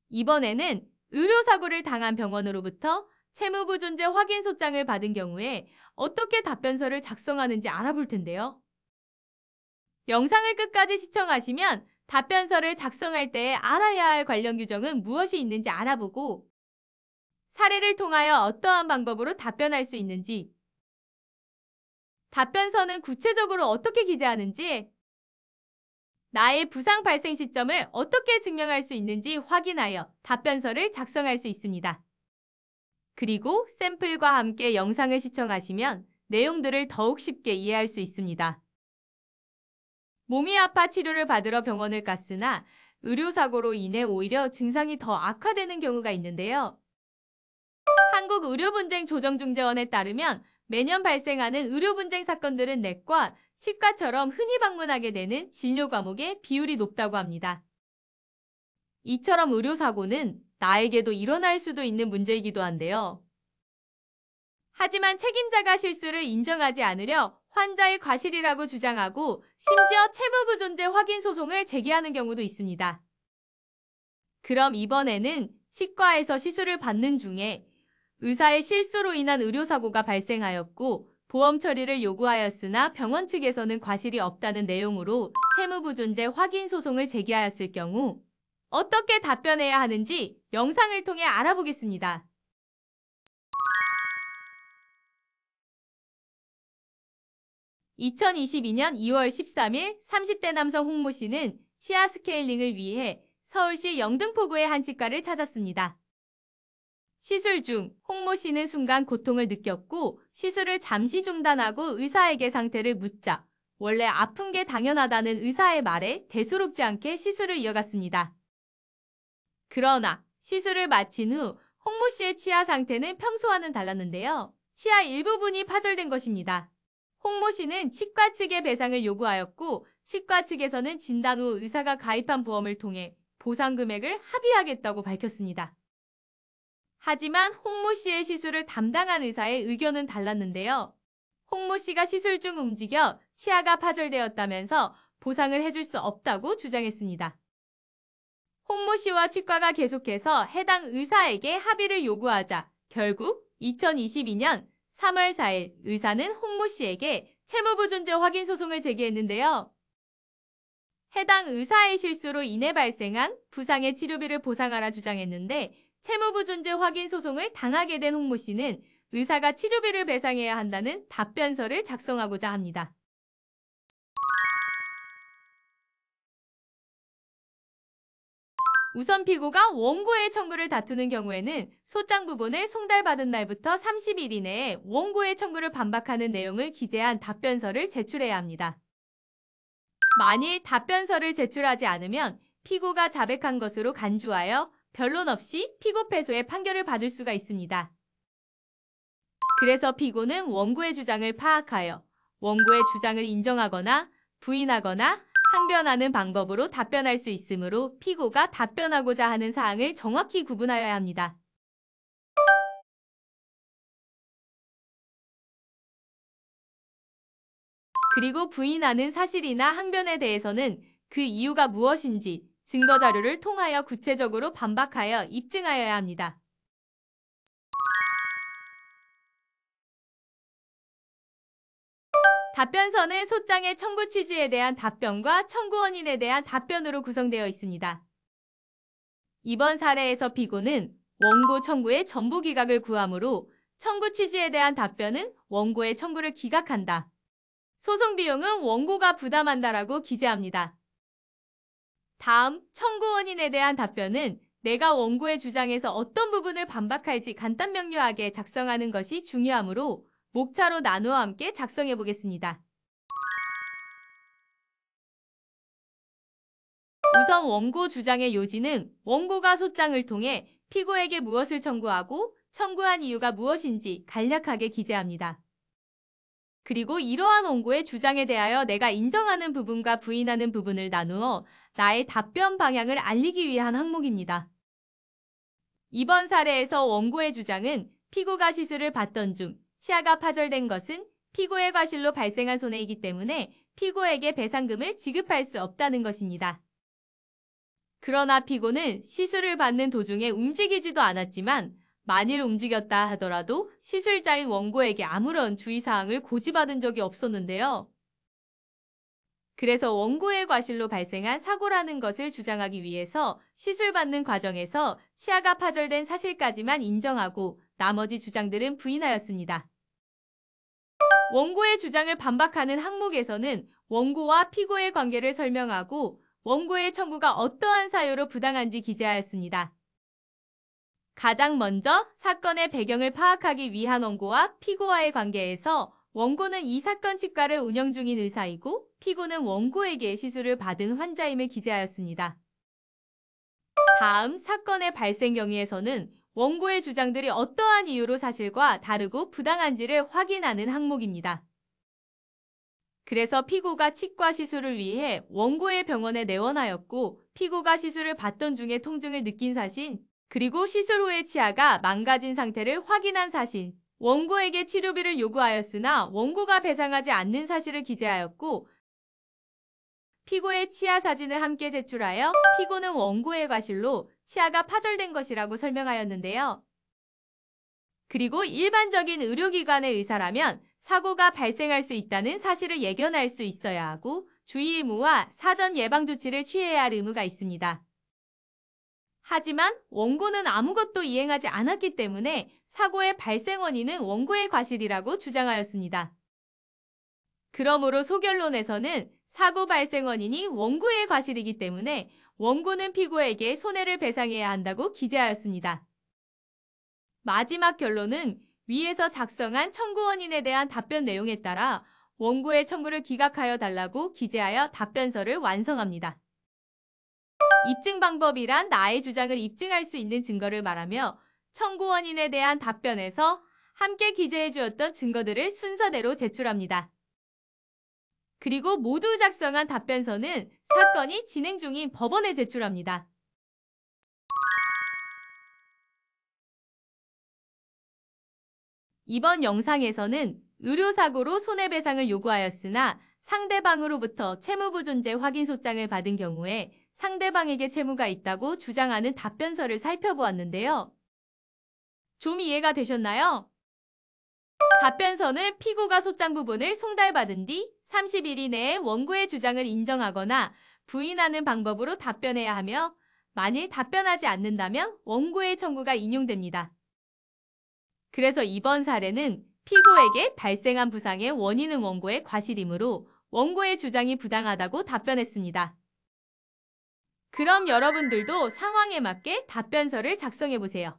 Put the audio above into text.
이번에는 의료사고를 당한 병원으로부터 채무부 존재 확인 소장을 받은 경우에 어떻게 답변서를 작성하는지 알아볼 텐데요. 영상을 끝까지 시청하시면 답변서를 작성할 때 알아야 할 관련 규정은 무엇이 있는지 알아보고 사례를 통하여 어떠한 방법으로 답변할 수 있는지, 답변서는 구체적으로 어떻게 기재하는지, 나의 부상 발생 시점을 어떻게 증명할 수 있는지 확인하여 답변서를 작성할 수 있습니다. 그리고 샘플과 함께 영상을 시청하시면 내용들을 더욱 쉽게 이해할 수 있습니다. 몸이 아파 치료를 받으러 병원을 갔으나 의료사고로 인해 오히려 증상이 더 악화되는 경우가 있는데요. 한국의료분쟁조정중재원에 따르면 매년 발생하는 의료분쟁 사건들은 내과, 치과처럼 흔히 방문하게 되는 진료 과목의 비율이 높다고 합니다. 이처럼 의료사고는 나에게도 일어날 수도 있는 문제이기도 한데요. 하지만 책임자가 실수를 인정하지 않으려 환자의 과실이라고 주장하고 심지어 채무부 존재 확인 소송을 제기하는 경우도 있습니다. 그럼 이번에는 치과에서 시술을 받는 중에 의사의 실수로 인한 의료사고가 발생하였고 보험 처리를 요구하였으나 병원 측에서는 과실이 없다는 내용으로 채무부 존재 확인 소송을 제기하였을 경우 어떻게 답변해야 하는지 영상을 통해 알아보겠습니다. (2022년 2월 13일) 30대 남성 홍모 씨는 치아 스케일링을 위해 서울시 영등포구의 한 치과를 찾았습니다. 시술 중 홍모 씨는 순간 고통을 느꼈고 시술을 잠시 중단하고 의사에게 상태를 묻자 원래 아픈 게 당연하다는 의사의 말에 대수롭지 않게 시술을 이어갔습니다. 그러나 시술을 마친 후 홍모 씨의 치아 상태는 평소와는 달랐는데요. 치아 일부분이 파절된 것입니다. 홍모 씨는 치과 측에 배상을 요구하였고 치과 측에서는 진단 후 의사가 가입한 보험을 통해 보상 금액을 합의하겠다고 밝혔습니다. 하지만 홍모 씨의 시술을 담당한 의사의 의견은 달랐는데요. 홍모 씨가 시술 중 움직여 치아가 파절되었다면서 보상을 해줄 수 없다고 주장했습니다. 홍모 씨와 치과가 계속해서 해당 의사에게 합의를 요구하자 결국 2022년 3월 4일 의사는 홍모 씨에게 채무부 존재 확인 소송을 제기했는데요. 해당 의사의 실수로 인해 발생한 부상의 치료비를 보상하라 주장했는데 채무부 존재 확인 소송을 당하게 된 홍모 씨는 의사가 치료비를 배상해야 한다는 답변서를 작성하고자 합니다. 우선 피고가 원고의 청구를 다투는 경우에는 소장 부분을 송달받은 날부터 30일 이내에 원고의 청구를 반박하는 내용을 기재한 답변서를 제출해야 합니다. 만일 답변서를 제출하지 않으면 피고가 자백한 것으로 간주하여 변론 없이 피고 패소의 판결을 받을 수가 있습니다. 그래서 피고는 원고의 주장을 파악하여 원고의 주장을 인정하거나 부인하거나 항변하는 방법으로 답변할 수 있으므로 피고가 답변하고자 하는 사항을 정확히 구분하여야 합니다. 그리고 부인하는 사실이나 항변에 대해서는 그 이유가 무엇인지 증거자료를 통하여 구체적으로 반박하여 입증하여야 합니다. 답변서는 소장의 청구 취지에 대한 답변과 청구 원인에 대한 답변으로 구성되어 있습니다. 이번 사례에서 피고는 원고 청구의 전부 기각을 구하므로 청구 취지에 대한 답변은 원고의 청구를 기각한다. 소송 비용은 원고가 부담한다라고 기재합니다. 다음, 청구 원인에 대한 답변은 내가 원고의 주장에서 어떤 부분을 반박할지 간단 명료하게 작성하는 것이 중요하므로 목차로 나누어 함께 작성해 보겠습니다. 우선 원고 주장의 요지는 원고가 소장을 통해 피고에게 무엇을 청구하고 청구한 이유가 무엇인지 간략하게 기재합니다. 그리고 이러한 원고의 주장에 대하여 내가 인정하는 부분과 부인하는 부분을 나누어 나의 답변 방향을 알리기 위한 항목입니다. 이번 사례에서 원고의 주장은 피고가 시술을 받던 중 치아가 파절된 것은 피고의 과실로 발생한 손해이기 때문에 피고에게 배상금을 지급할 수 없다는 것입니다. 그러나 피고는 시술을 받는 도중에 움직이지도 않았지만 만일 움직였다 하더라도 시술자인 원고에게 아무런 주의사항을 고지받은 적이 없었는데요. 그래서 원고의 과실로 발생한 사고라는 것을 주장하기 위해서 시술받는 과정에서 치아가 파절된 사실까지만 인정하고 나머지 주장들은 부인하였습니다. 원고의 주장을 반박하는 항목에서는 원고와 피고의 관계를 설명하고 원고의 청구가 어떠한 사유로 부당한지 기재하였습니다. 가장 먼저 사건의 배경을 파악하기 위한 원고와 피고와의 관계에서 원고는 이 사건 치과를 운영 중인 의사이고 피고는 원고에게 시술을 받은 환자임을 기재하였습니다. 다음 사건의 발생 경위에서는 원고의 주장들이 어떠한 이유로 사실과 다르고 부당한지를 확인하는 항목입니다. 그래서 피고가 치과 시술을 위해 원고의 병원에 내원하였고 피고가 시술을 받던 중에 통증을 느낀 사실, 그리고 시술 후의 치아가 망가진 상태를 확인한 사실, 원고에게 치료비를 요구하였으나 원고가 배상하지 않는 사실을 기재하였고 피고의 치아 사진을 함께 제출하여 피고는 원고의 과실로 치아가 파절된 것이라고 설명하였는데요. 그리고 일반적인 의료기관의 의사라면 사고가 발생할 수 있다는 사실을 예견할 수 있어야 하고 주의 의무와 사전 예방 조치를 취해야 할 의무가 있습니다. 하지만 원고는 아무것도 이행하지 않았기 때문에 사고의 발생 원인은 원고의 과실이라고 주장하였습니다. 그러므로 소결론에서는 사고 발생 원인이 원고의 과실이기 때문에 원고는 피고에게 손해를 배상해야 한다고 기재하였습니다. 마지막 결론은 위에서 작성한 청구 원인에 대한 답변 내용에 따라 원고의 청구를 기각하여 달라고 기재하여 답변서를 완성합니다. 입증 방법이란 나의 주장을 입증할 수 있는 증거를 말하며 청구 원인에 대한 답변에서 함께 기재해 주었던 증거들을 순서대로 제출합니다. 그리고 모두 작성한 답변서는 사건이 진행 중인 법원에 제출합니다. 이번 영상에서는 의료사고로 손해배상을 요구하였으나 상대방으로부터 채무부 존재 확인 소장을 받은 경우에 상대방에게 채무가 있다고 주장하는 답변서를 살펴보았는데요. 좀 이해가 되셨나요? 답변서는 피고가 소장 부분을 송달받은 뒤 30일 이내에 원고의 주장을 인정하거나 부인하는 방법으로 답변해야 하며 만일 답변하지 않는다면 원고의 청구가 인용됩니다. 그래서 이번 사례는 피고에게 발생한 부상의 원인은 원고의 과실이므로 원고의 주장이 부당하다고 답변했습니다. 그럼 여러분들도 상황에 맞게 답변서를 작성해보세요.